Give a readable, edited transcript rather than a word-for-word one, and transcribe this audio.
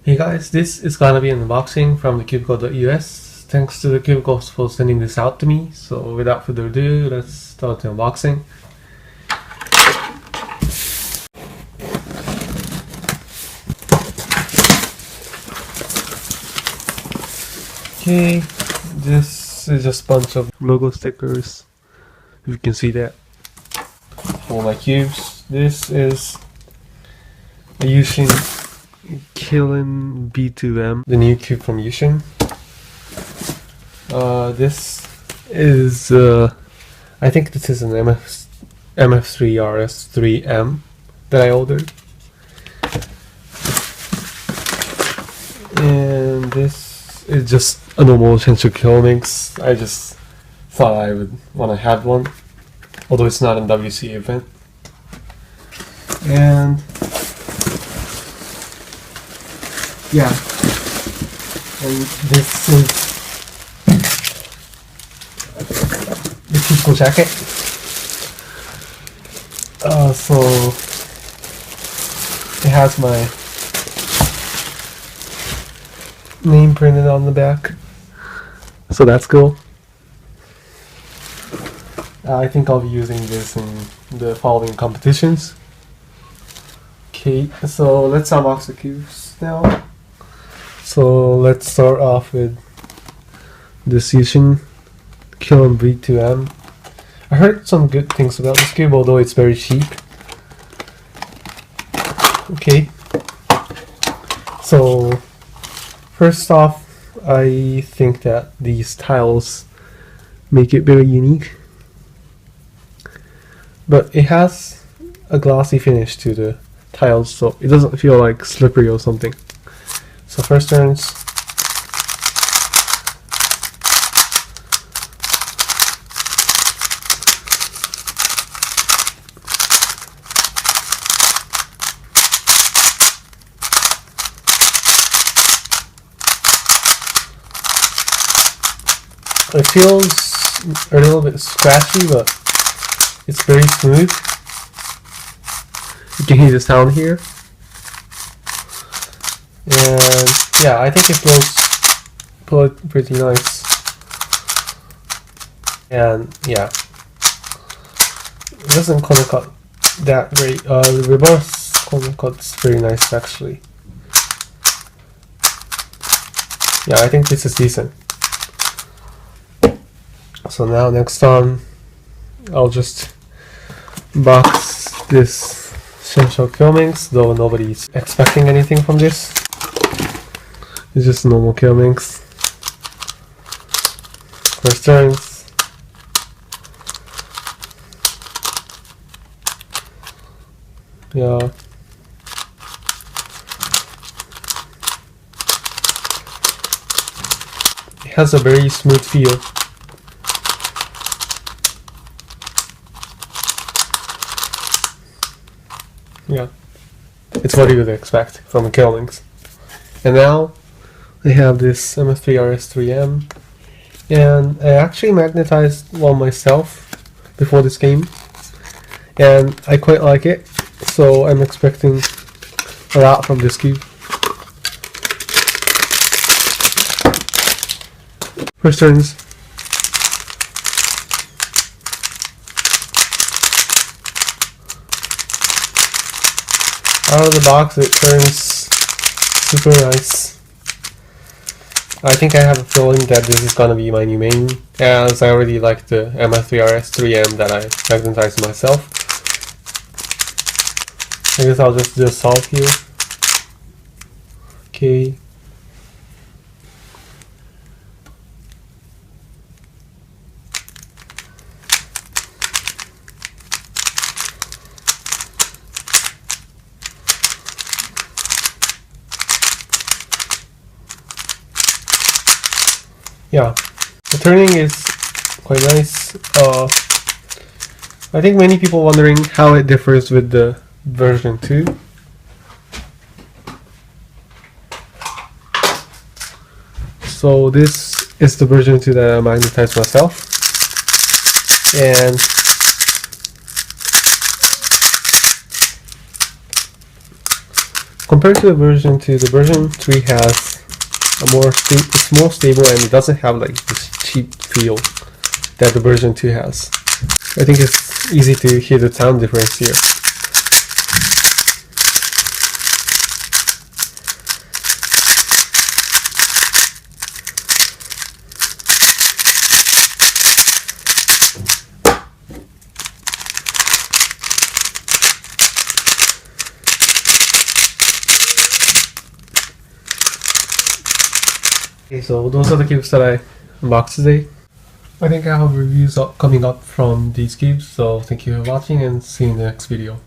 Hey guys, this is gonna be an unboxing from TheCubicle.us. Thanks to TheCubicle for sending this out to me. So without further ado, let's start the unboxing. Okay, this is just a bunch of logo stickers, if you can see that, for my cubes. This is a Yushin Killing B2M, the new cube from Yushin. This is, I think this is an MF3RS3M that I ordered. And this is just a normal essential kill mix. I just thought I would want to have one, although it's not a WC event. And yeah, and this is the TheCubicle jacket. So it has my name printed on the back, so that's cool. I think I'll be using this in the following competitions. Okay, so let's unbox the cubes now. So let's start off with this Yushin Killing B2M. I heard some good things about this cube, although it's very cheap. Okay, so first off, I think that these tiles make it very unique, but it has a glossy finish to the tiles, so it doesn't feel like slippery or something. So first turns, it feels a little bit scratchy, but it's very smooth. You can hear the sound here. And yeah, I think it flows pretty nice. And yeah, it doesn't corner cut that great. The reverse corner cut's very nice actually. Yeah, I think this is decent. So now next on, I'll just box this essential kill mix, though nobody's expecting anything from this. It's just normal kill mix. First turns. Yeah. It has a very smooth feel. Yeah, it's what you would expect from a kill mix. And now I have this MF3RS3M, and I actually magnetized one myself before this game, and I quite like it, so I'm expecting a lot from this cube. First turns. Out of the box, it turns super nice. I think I have a feeling that this is gonna be my new main, as I already like the MF3RS3M that I magnetized myself. I guess I'll just do a solve here. Okay. Yeah, the turning is quite nice. I think many people wondering how it differs with the version 2. So this is the version 2 that I magnetized myself. And Compared to the version 2, the version 3 has it's more stable, and it doesn't have like this cheap feel that the version 2 has. I think it's easy to hear the sound difference here. Okay, so those are the cubes that I unboxed today. I think I have reviews coming up from these cubes, so thank you for watching and see you in the next video.